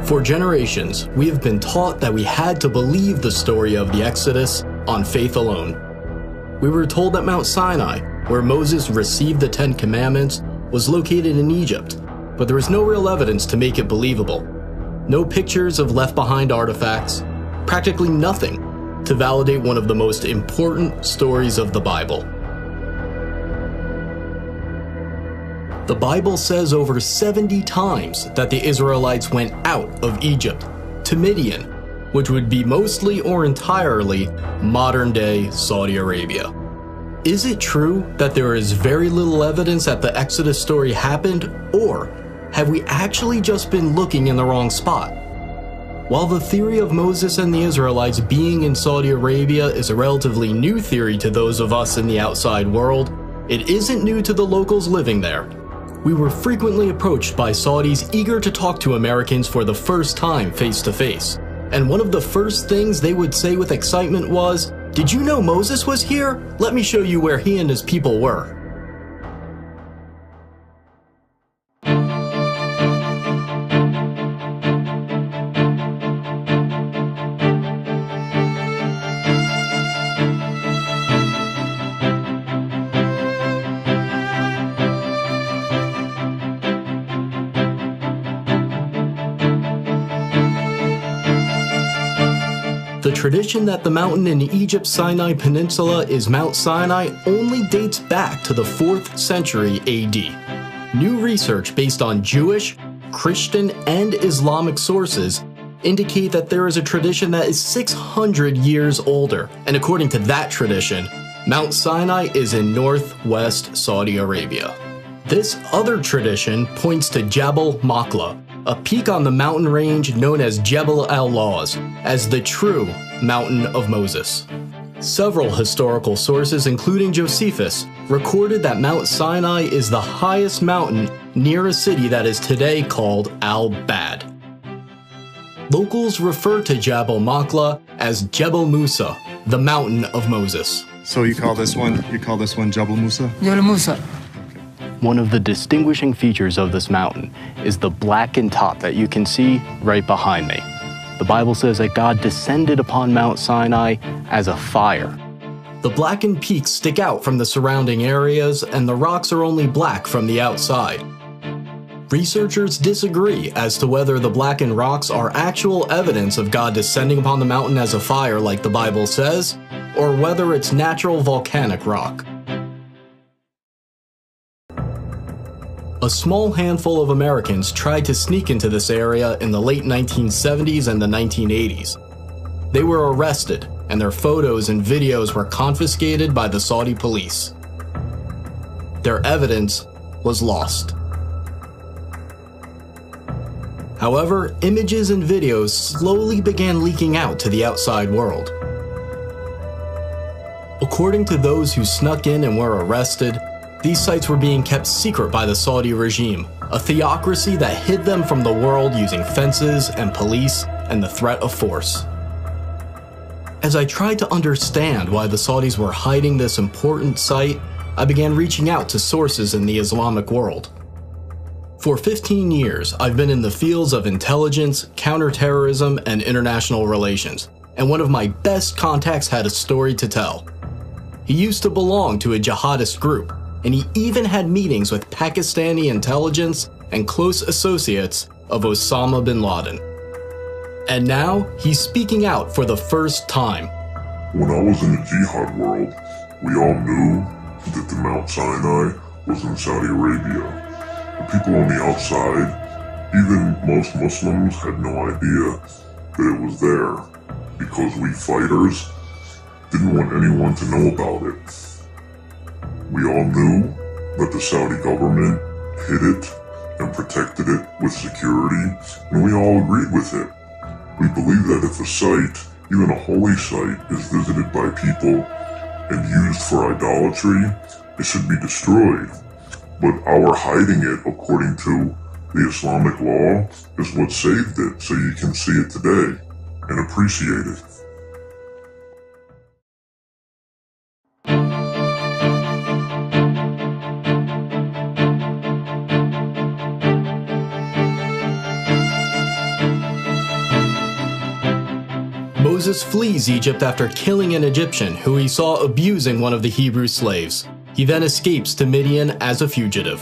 For generations, we have been taught that we had to believe the story of the Exodus on faith alone. We were told that Mount Sinai, where Moses received the Ten Commandments, was located in Egypt, but there was no real evidence to make it believable. No pictures of left-behind artifacts, practically nothing to validate one of the most important stories of the Bible. The Bible says over 70 times that the Israelites went out of Egypt to Midian, which would be mostly or entirely modern-day Saudi Arabia. Is it true that there is very little evidence that the Exodus story happened, or have we actually just been looking in the wrong spot? While the theory of Moses and the Israelites being in Saudi Arabia is a relatively new theory to those of us in the outside world, it isn't new to the locals living there. We were frequently approached by Saudis eager to talk to Americans for the first time face to face. And one of the first things they would say with excitement was, "Did you know Moses was here? Let me show you where he and his people were." The tradition that the mountain in Egypt's Sinai Peninsula is Mount Sinai only dates back to the 4th century AD. New research based on Jewish, Christian, and Islamic sources indicate that there is a tradition that is 600 years older, and according to that tradition, Mount Sinai is in northwest Saudi Arabia. This other tradition points to Jabal Makla, a peak on the mountain range known as Jebel al-Lawz, as the true Mountain of Moses. Several historical sources, including Josephus, recorded that Mount Sinai is the highest mountain near a city that is today called Al-Bad. Locals refer to Jabal Makla as Jebel Musa, the Mountain of Moses. So you call this one Jebel Musa? Jebel Musa. One of the distinguishing features of this mountain is the blackened top that you can see right behind me. The Bible says that God descended upon Mount Sinai as a fire. The blackened peaks stick out from the surrounding areas, and the rocks are only black from the outside. Researchers disagree as to whether the blackened rocks are actual evidence of God descending upon the mountain as a fire like the Bible says, or whether it's natural volcanic rock. A small handful of Americans tried to sneak into this area in the late 1970s and the 1980s. They were arrested, and their photos and videos were confiscated by the Saudi police. Their evidence was lost. However, images and videos slowly began leaking out to the outside world. According to those who snuck in and were arrested, these sites were being kept secret by the Saudi regime, a theocracy that hid them from the world using fences and police and the threat of force. As I tried to understand why the Saudis were hiding this important site, I began reaching out to sources in the Islamic world. For 15 years, I've been in the fields of intelligence, counterterrorism, and international relations, and one of my best contacts had a story to tell. He used to belong to a jihadist group, and he even had meetings with Pakistani intelligence and close associates of Osama bin Laden. And now, he's speaking out for the first time. When I was in the jihad world, we all knew that the Mount Sinai was in Saudi Arabia. The people on the outside, even most Muslims, had no idea that it was there, because we fighters didn't want anyone to know about it. We all knew that the Saudi government hid it and protected it with security, and we all agreed with it. We believe that if a site, even a holy site, is visited by people and used for idolatry, it should be destroyed. But our hiding it, according to the Islamic law, is what saved it, so you can see it today and appreciate it. Moses flees Egypt after killing an Egyptian who he saw abusing one of the Hebrew slaves. He then escapes to Midian as a fugitive.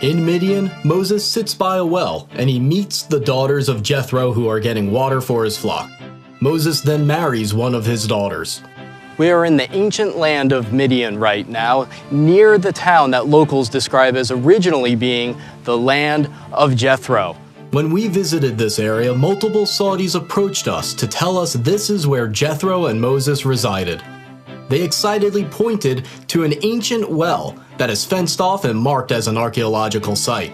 In Midian, Moses sits by a well and he meets the daughters of Jethro who are getting water for his flock. Moses then marries one of his daughters. We are in the ancient land of Midian right now, near the town that locals describe as originally being the land of Jethro. When we visited this area, multiple Saudis approached us to tell us this is where Jethro and Moses resided. They excitedly pointed to an ancient well that is fenced off and marked as an archaeological site.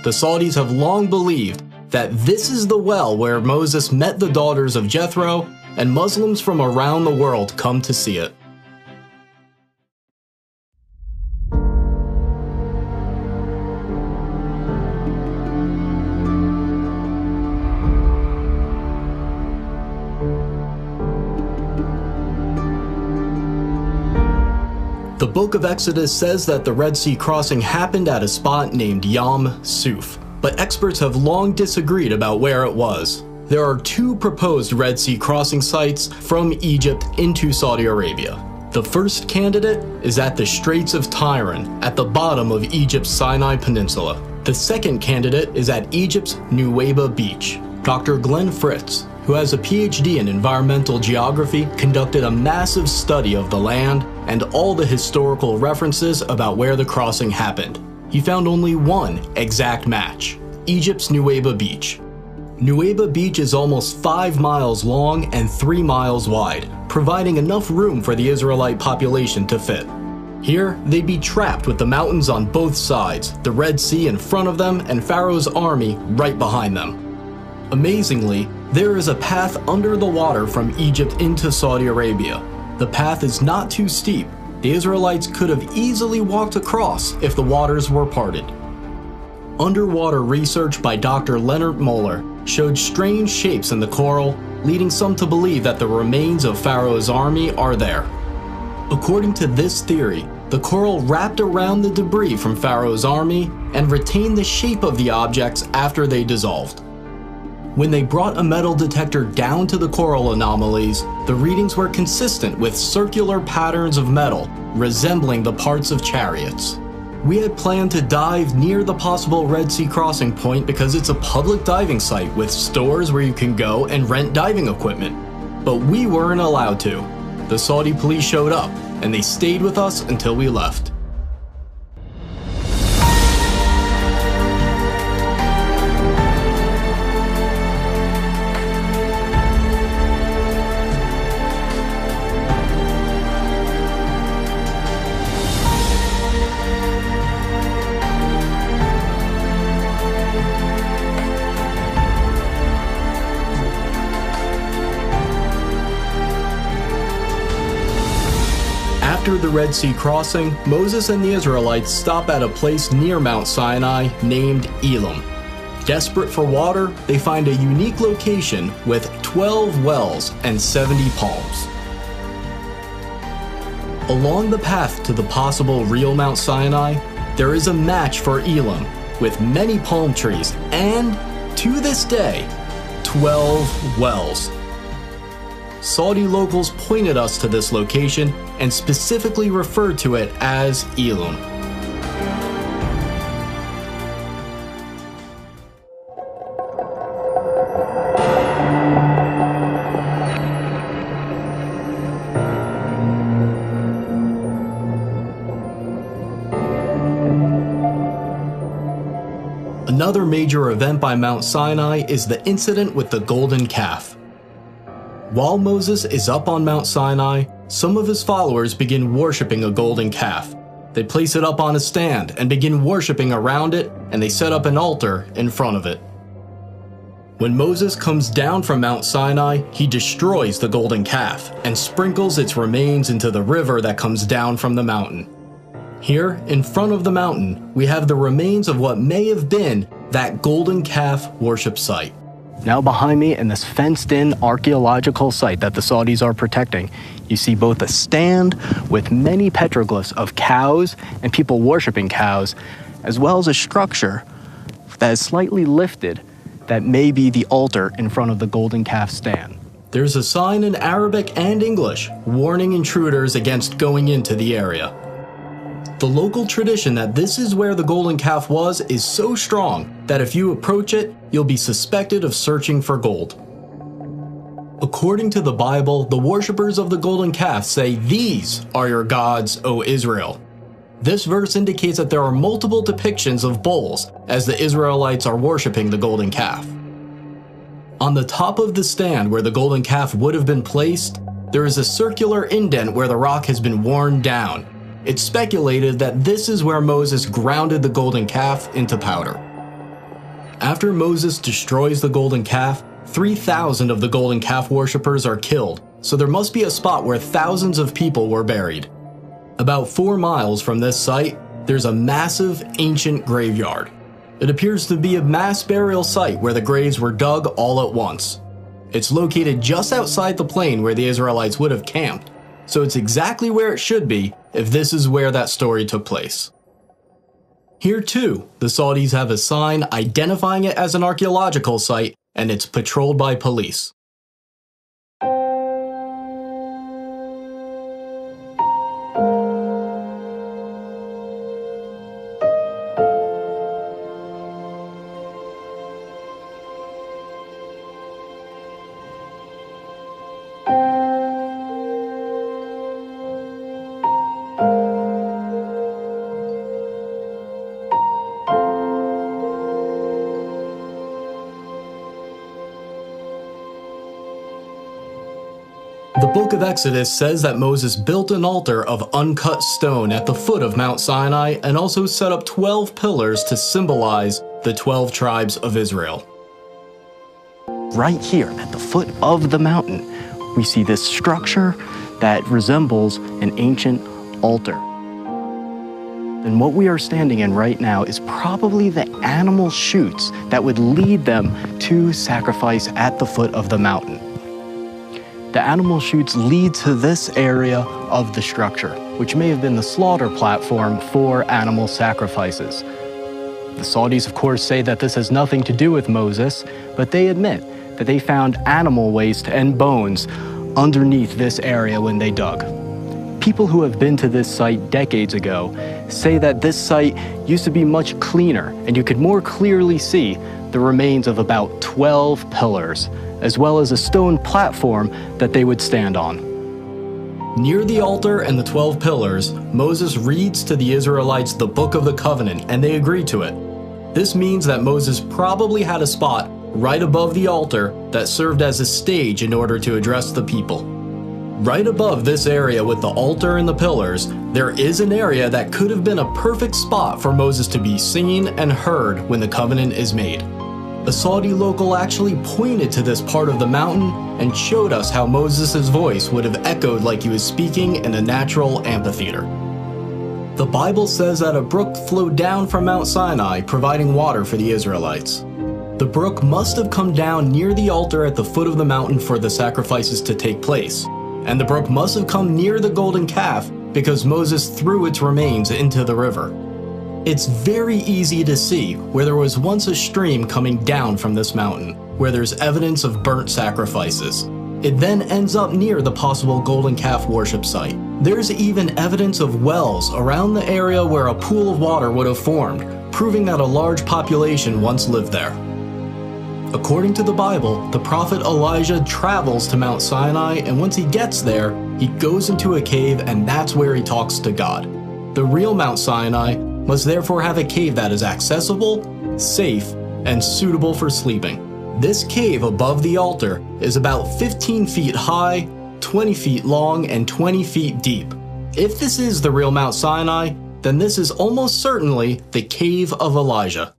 The Saudis have long believed that this is the well where Moses met the daughters of Jethro, and Muslims from around the world come to see it. The book of Exodus says that the Red Sea crossing happened at a spot named Yam Suf, but experts have long disagreed about where it was. There are two proposed Red Sea crossing sites from Egypt into Saudi Arabia. The first candidate is at the Straits of Tiran, at the bottom of Egypt's Sinai Peninsula. The second candidate is at Egypt's Nuweiba Beach. Dr. Glenn Fritz, who has a PhD in environmental geography, conducted a massive study of the land and all the historical references about where the crossing happened. He found only one exact match: Egypt's Nuweiba Beach. Nuweiba Beach is almost 5 miles long and 3 miles wide, providing enough room for the Israelite population to fit. Here, they'd be trapped with the mountains on both sides, the Red Sea in front of them, and Pharaoh's army right behind them. Amazingly, there is a path under the water from Egypt into Saudi Arabia. The path is not too steep. The Israelites could have easily walked across if the waters were parted. Underwater research by Dr. Leonard Moeller showed strange shapes in the coral, leading some to believe that the remains of Pharaoh's army are there. According to this theory, the coral wrapped around the debris from Pharaoh's army and retained the shape of the objects after they dissolved. When they brought a metal detector down to the coral anomalies, the readings were consistent with circular patterns of metal resembling the parts of chariots. We had planned to dive near the possible Red Sea crossing point because it's a public diving site with stores where you can go and rent diving equipment. But we weren't allowed to. The Saudi police showed up, and they stayed with us until we left. After the Red Sea crossing, Moses and the Israelites stop at a place near Mount Sinai named Elim. Desperate for water, they find a unique location with 12 wells and 70 palms. Along the path to the possible real Mount Sinai, there is a match for Elim with many palm trees and, to this day, 12 wells. Saudi locals pointed us to this location and specifically referred to it as Elim. Another major event by Mount Sinai is the incident with the golden calf. While Moses is up on Mount Sinai, some of his followers begin worshiping a golden calf. They place it up on a stand and begin worshiping around it, and they set up an altar in front of it. When Moses comes down from Mount Sinai, he destroys the golden calf and sprinkles its remains into the river that comes down from the mountain. Here, in front of the mountain, we have the remains of what may have been that golden calf worship site. Now behind me, in this fenced-in archaeological site that the Saudis are protecting, you see both a stand with many petroglyphs of cows and people worshiping cows, as well as a structure that is slightly lifted that may be the altar in front of the golden calf stand. There's a sign in Arabic and English warning intruders against going into the area. The local tradition that this is where the golden calf was is so strong that if you approach it, you'll be suspected of searching for gold. According to the Bible, the worshippers of the golden calf say, "These are your gods, O Israel." This verse indicates that there are multiple depictions of bulls as the Israelites are worshiping the golden calf. On the top of the stand where the golden calf would have been placed, there is a circular indent where the rock has been worn down. It's speculated that this is where Moses grounded the golden calf into powder. After Moses destroys the golden calf, 3,000 of the golden calf worshippers are killed, so there must be a spot where thousands of people were buried. About 4 miles from this site, there's a massive ancient graveyard. It appears to be a mass burial site where the graves were dug all at once. It's located just outside the plain where the Israelites would have camped, so it's exactly where it should be if this is where that story took place. Here too, the Saudis have a sign identifying it as an archaeological site, and it's patrolled by police. The book of Exodus says that Moses built an altar of uncut stone at the foot of Mount Sinai and also set up 12 pillars to symbolize the 12 tribes of Israel. Right here at the foot of the mountain, we see this structure that resembles an ancient altar. And what we are standing in right now is probably the animal chutes that would lead them to sacrifice at the foot of the mountain. The animal chutes lead to this area of the structure, which may have been the slaughter platform for animal sacrifices. The Saudis, of course, say that this has nothing to do with Moses, but they admit that they found animal waste and bones underneath this area when they dug. People who have been to this site decades ago say that this site used to be much cleaner, and you could more clearly see the remains of about 12 pillars, as well as a stone platform that they would stand on. Near the altar and the 12 pillars, Moses reads to the Israelites the Book of the Covenant, and they agree to it. This means that Moses probably had a spot right above the altar that served as a stage in order to address the people. Right above this area with the altar and the pillars, there is an area that could have been a perfect spot for Moses to be seen and heard when the covenant is made. A Saudi local actually pointed to this part of the mountain and showed us how Moses' voice would have echoed like he was speaking in a natural amphitheater. The Bible says that a brook flowed down from Mount Sinai, providing water for the Israelites. The brook must have come down near the altar at the foot of the mountain for the sacrifices to take place, and the brook must have come near the golden calf because Moses threw its remains into the river. It's very easy to see where there was once a stream coming down from this mountain, where there's evidence of burnt sacrifices. It then ends up near the possible golden calf worship site. There's even evidence of wells around the area where a pool of water would have formed, proving that a large population once lived there. According to the Bible, the prophet Elijah travels to Mount Sinai, and once he gets there, he goes into a cave, and that's where he talks to God. The real Mount Sinai must therefore have a cave that is accessible, safe, and suitable for sleeping. This cave above the altar is about 15 feet high, 20 feet long, and 20 feet deep. If this is the real Mount Sinai, then this is almost certainly the Cave of Elijah.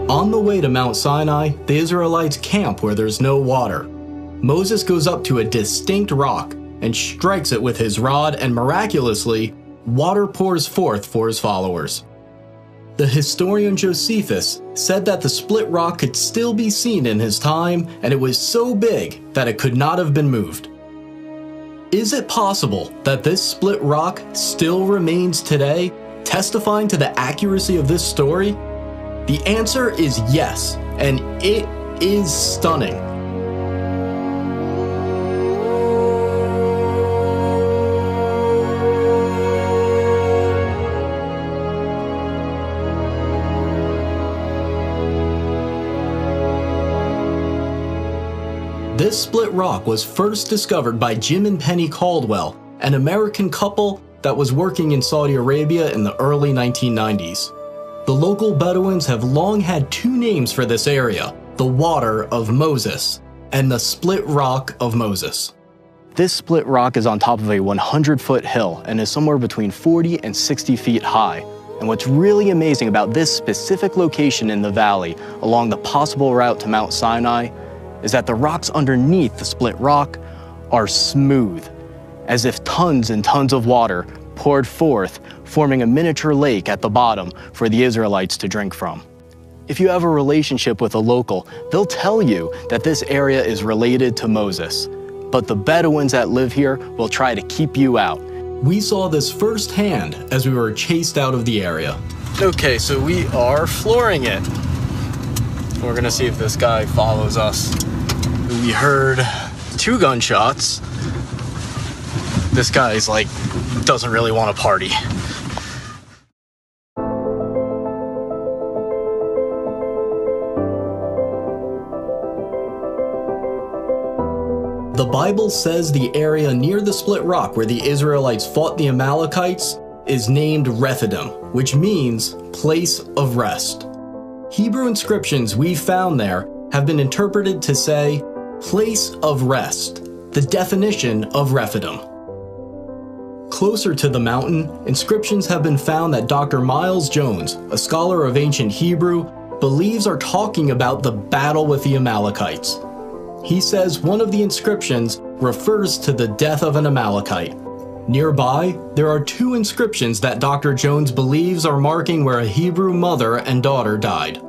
On the way to Mount Sinai, the Israelites camp where there's no water. Moses goes up to a distinct rock and strikes it with his rod, and miraculously, water pours forth for his followers. The historian Josephus said that the split rock could still be seen in his time, and it was so big that it could not have been moved. Is it possible that this split rock still remains today, testifying to the accuracy of this story? The answer is yes, and it is stunning. This split rock was first discovered by Jim and Penny Caldwell, an American couple that was working in Saudi Arabia in the early 1990s. The local Bedouins have long had two names for this area, the Water of Moses and the Split Rock of Moses. This split rock is on top of a 100-foot hill and is somewhere between 40 and 60 feet high. And what's really amazing about this specific location in the valley along the possible route to Mount Sinai is that the rocks underneath the split rock are smooth, as if tons and tons of water poured forth, forming a miniature lake at the bottom for the Israelites to drink from. If you have a relationship with a local, they'll tell you that this area is related to Moses, but the Bedouins that live here will try to keep you out. We saw this firsthand as we were chased out of the area. Okay, so we are flooring it. We're gonna see if this guy follows us. We heard 2 gunshots. This guy's like, doesn't really want to party. The Bible says the area near the split rock where the Israelites fought the Amalekites is named Rephidim, which means place of rest. Hebrew inscriptions we found there have been interpreted to say place of rest, the definition of Rephidim. Closer to the mountain, inscriptions have been found that Dr. Miles Jones, a scholar of ancient Hebrew, believes are talking about the battle with the Amalekites. He says one of the inscriptions refers to the death of an Amalekite. Nearby, there are 2 inscriptions that Dr. Jones believes are marking where a Hebrew mother and daughter died.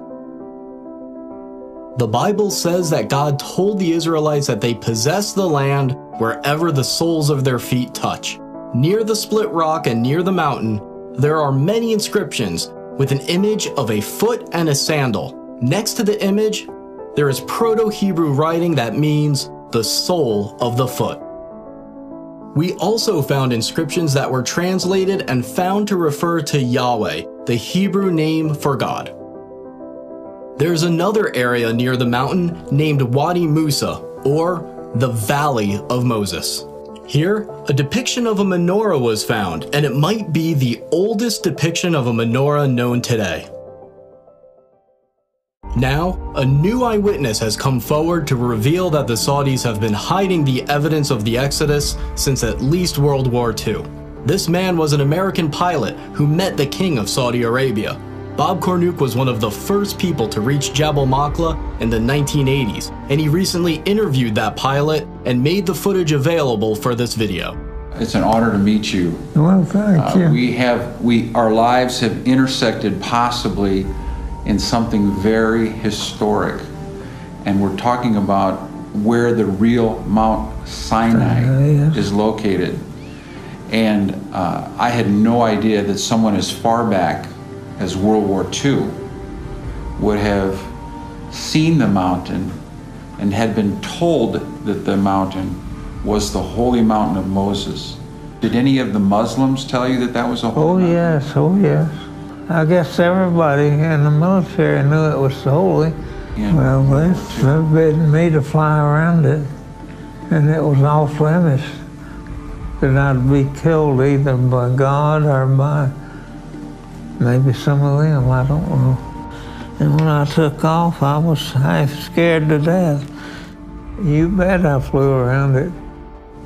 The Bible says that God told the Israelites that they possess the land wherever the soles of their feet touch. Near the split rock and near the mountain, there are many inscriptions with an image of a foot and a sandal. Next to the image, there is Proto-Hebrew writing that means the sole of the foot. We also found inscriptions that were translated and found to refer to Yahweh, the Hebrew name for God. There's another area near the mountain named Wadi Musa, or the Valley of Moses. Here, a depiction of a menorah was found, and it might be the oldest depiction of a menorah known today. Now, a new eyewitness has come forward to reveal that the Saudis have been hiding the evidence of the Exodus since at least World War II. This man was an American pilot who met the King of Saudi Arabia. Bob Cornuke was one of the first people to reach Jabal Maqla in the 1980s, and he recently interviewed that pilot and made the footage available for this video. It's an honor to meet you. Well, thank you. Our lives have intersected possibly in something very historic, and we're talking about where the real Mount Sinai is located. And I had no idea that someone as far back as World War II would have seen the mountain and had been told that the mountain was the holy mountain of Moses. Did any of the Muslims tell you that that was a holy mountain? Oh yes. I guess everybody in the military knew it was holy. Yeah. Well, they forbidden me to fly around it, and it was off limits that I'd be killed either by God or by maybe some of them, I don't know. And when I took off, I was half scared to death. You bet I flew around it.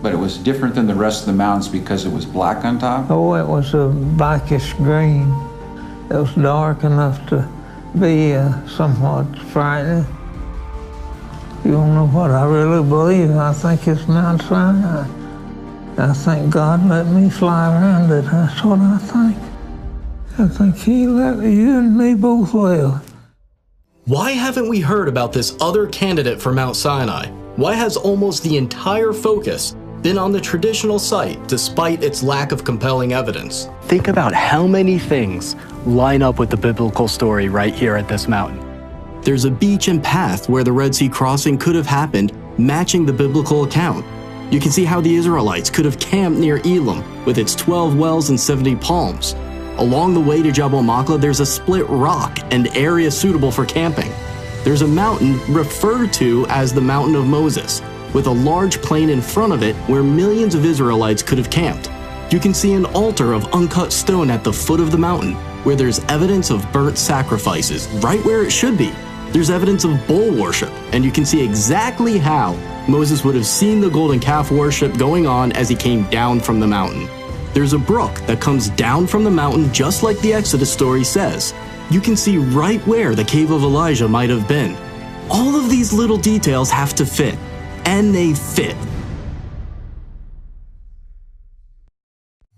But it was different than the rest of the mountains because it was black on top? Oh, it was a blackish green. It was dark enough to be somewhat frightening. You don't know what I really believe. I think it's Mount Sinai. I think God let me fly around it. That's what I think. I think He let you and me both live. Why haven't we heard about this other candidate for Mount Sinai? Why has almost the entire focus been on the traditional site despite its lack of compelling evidence. Think about how many things line up with the biblical story right here at this mountain. There's a beach and path where the Red Sea crossing could have happened, matching the biblical account. You can see how the Israelites could have camped near Elim with its 12 wells and 70 palms. Along the way to Jabal Makla, there's a split rock and area suitable for camping. There's a mountain referred to as the Mountain of Moses, with a large plain in front of it where millions of Israelites could have camped. You can see an altar of uncut stone at the foot of the mountain, where there's evidence of burnt sacrifices, right where it should be. There's evidence of bull worship, and you can see exactly how Moses would have seen the golden calf worship going on as he came down from the mountain. There's a brook that comes down from the mountain just like the Exodus story says. You can see right where the cave of Elijah might have been. All of these little details have to fit, and they fit.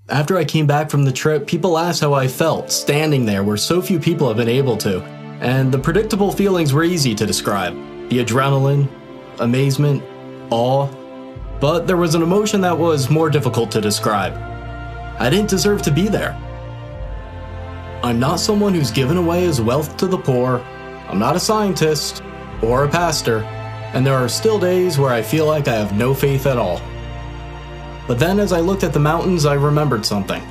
After I came back from the trip, people asked how I felt standing there where so few people have been able to, and the predictable feelings were easy to describe. The adrenaline, amazement, awe, but there was an emotion that was more difficult to describe. I didn't deserve to be there. I'm not someone who's given away his wealth to the poor, I'm not a scientist or a pastor, and there are still days where I feel like I have no faith at all. But then as I looked at the mountains, I remembered something.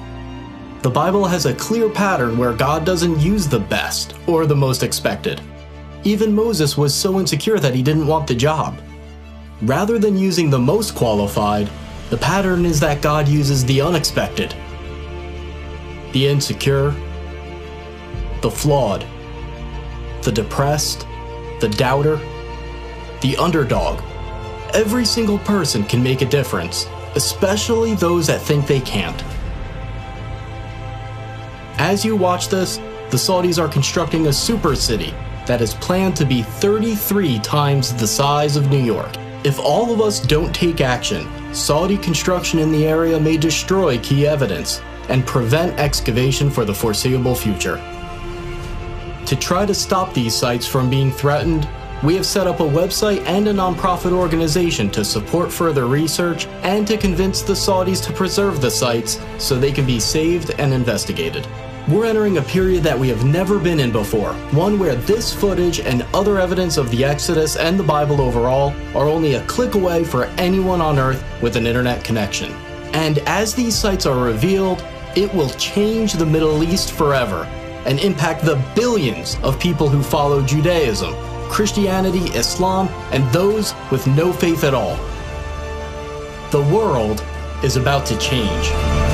The Bible has a clear pattern where God doesn't use the best or the most expected. Even Moses was so insecure that he didn't want the job. Rather than using the most qualified, the pattern is that God uses the unexpected, the insecure, the flawed, the depressed, the doubter, the underdog. Every single person can make a difference, especially those that think they can't. As you watch this, the Saudis are constructing a super city that is planned to be 33 times the size of New York. If all of us don't take action, Saudi construction in the area may destroy key evidence and prevent excavation for the foreseeable future. To try to stop these sites from being threatened, we have set up a website and a nonprofit organization to support further research and to convince the Saudis to preserve the sites so they can be saved and investigated. We're entering a period that we have never been in before, one where this footage and other evidence of the Exodus and the Bible overall are only a click away for anyone on Earth with an internet connection. And as these sites are revealed, it will change the Middle East forever and impact the billions of people who follow Judaism, Christianity, Islam, and those with no faith at all. The world is about to change.